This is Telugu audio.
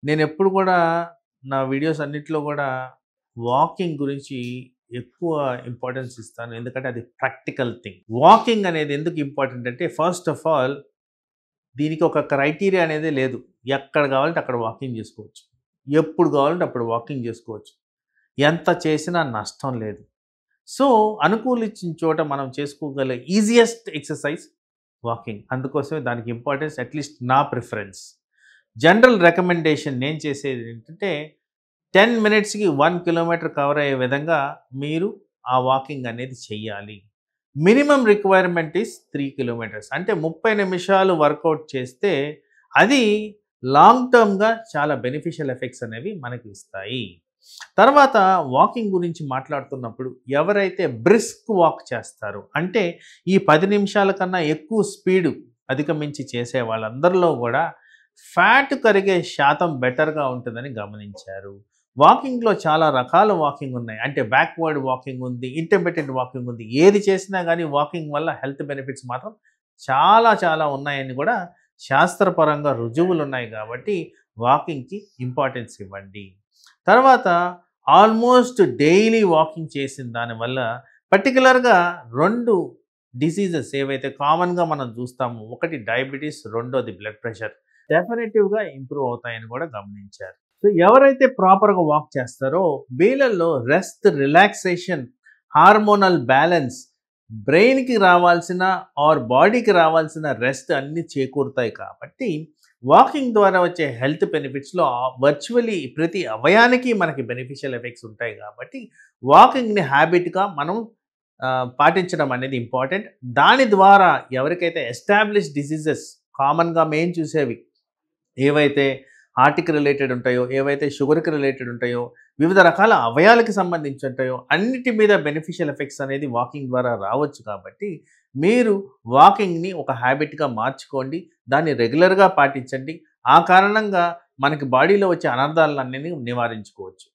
నేనెప్పుడు కూడా నా వీడియోస్ అన్నిట్లో కూడా వాకింగ్ గురించి ఎక్కువ ఇంపార్టెన్స్ ఇస్తాను. ఎందుకంటే అది ప్రాక్టికల్ థింగ్. వాకింగ్ అనేది ఎందుకు ఇంపార్టెంట్ అంటే ఫస్ట్ ఆఫ్ ఆల్ దీనికి ఒక క్రైటీరియా అనేదే లేదు. ఎక్కడ కావాలంటే అక్కడ వాకింగ్ చేసుకోవచ్చు. ఎప్పుడు కావాలంటే అప్పుడు వాకింగ్ చేసుకోవచ్చు. ఎంత చేసినా నష్టం లేదు. సో, అనుకూలించిన చోట మనం చేసుకోగల ఈజియెస్ట్ ఎక్సర్సైజ్ వాకింగ్. అందుకోసమే దానికి ఇంపార్టెన్స్ అట్‌లీస్ట్ నా ప్రిఫరెన్స్. జనరల్ రికమెండేషన్ నేను చేసేది ఏంటంటే 10 మినిట్స్‌కి 1 కిలోమీటర్ కవర్ అయ్యే విధంగా మీరు ఆ వాకింగ్ అనేది చెయ్యాలి. Minimum requirement is 3 kilometres. అంటే 30 నిమిషాలు వర్కౌట్ చేస్తే అది లాంగ్ టర్మ్‌గా చాలా బెనిఫిషియల్ ఎఫెక్ట్స్ అనేవి మనకి ఇస్తాయి. తర్వాత వాకింగ్ గురించి మాట్లాడుతున్నప్పుడు ఎవరైతే బ్రిస్క్ వాక్ చేస్తారో అంటే ఈ 10 నిమిషాల కన్నా ఎక్కువ స్పీడు అధిగమించి చేసే వాళ్ళందరిలో కూడా ఫ్యాట్ కరిగే శాతం బెటర్‌గా ఉంటుందని గమనించారు. వాకింగ్‌లో చాలా రకాల వాకింగ్ ఉన్నాయి. అంటే బ్యాక్వర్డ్ వాకింగ్ ఉంది, ఇంటర్మిటెంట్ వాకింగ్ ఉంది. ఏది చేసినా గానీ వాకింగ్ వల్ల హెల్త్ బెనిఫిట్స్ మాత్రం చాలా చాలా ఉన్నాయని కూడా శాస్త్రపరంగా రుజువులున్నాయి కాబట్టి వాకింగ్‌కి ఇంపార్టెన్స్ ఇవ్వండి. తర్వాత ఆల్మోస్ట్ డైలీ వాకింగ్ చేసిన దానివల్ల పర్టిక్యులర్‌గా 2 డిసీజెస్ ఏవైతే కామన్‌గా మనం చూస్తామో ఒకటి డయాబెటిస్, రెండోది బ్లడ్ ప్రెషర్ డెఫినిటివ్‌గా ఇంప్రూవ్ అవుతాయని కూడా గమనించారు. సో, ఎవరైతే ప్రాపర్‌గా వాక్ చేస్తారో వీళ్ళల్లో రెస్ట్, రిలాక్సేషన్, హార్మోనల్ బ్యాలెన్స్, బ్రెయిన్‌కి రావాల్సిన ఆర్ బాడీకి రావాల్సిన రెస్ట్ అన్నీ చేకూరుతాయి కాబట్టి వాకింగ్ ద్వారా వచ్చే హెల్త్ బెనిఫిట్స్‌లో వర్చువల్లీ ప్రతి అవయానికి మనకి బెనిఫిషియల్ ఎఫెక్ట్స్ ఉంటాయి కాబట్టి వాకింగ్‌ని హ్యాబిట్‌గా మనం పాటించడం అనేది ఇంపార్టెంట్. దాని ద్వారా ఎవరికైతే ఎస్టాబ్లిష్డ్ డిసీజెస్ కామన్‌గా మేము చూసేవి ఏవైతే హార్ట్‌కి రిలేటెడ్ ఉంటాయో, ఏవైతే షుగర్‌కి రిలేటెడ్ ఉంటాయో, వివిధ రకాల అవయాలకి సంబంధించి ఉంటాయో, అన్నిటి మీద బెనిఫిషియల్ ఎఫెక్ట్స్ అనేది వాకింగ్ ద్వారా రావచ్చు కాబట్టి, మీరు వాకింగ్‌ని ఒక హ్యాబిట్‌గా మార్చుకోండి. దాన్ని రెగ్యులర్‌గా పాటించండి. ఆ కారణంగా మనకి బాడీలో వచ్చే అనర్థాలన్నిటిని నివారించుకోవచ్చు.